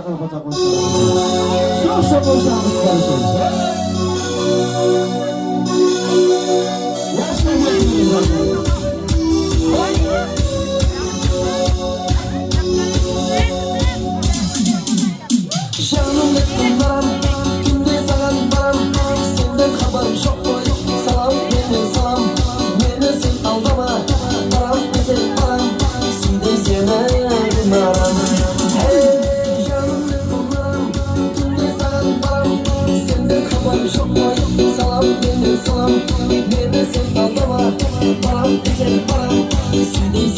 kapacak olsun. Çok olacağımız kardeşim. Yaşlı geçtiğimiz var. Canım ettim varam, günde salan varam. Senden haberim çok koy. Salam beni salam, beni sen aldama. Varam güzel varam, senden sevmedim varam. Hey canım ettim varam, günde salan varam. Senden haberim çok koy. Salam beni salam, beni sen aldama. Varam güzel varam, senden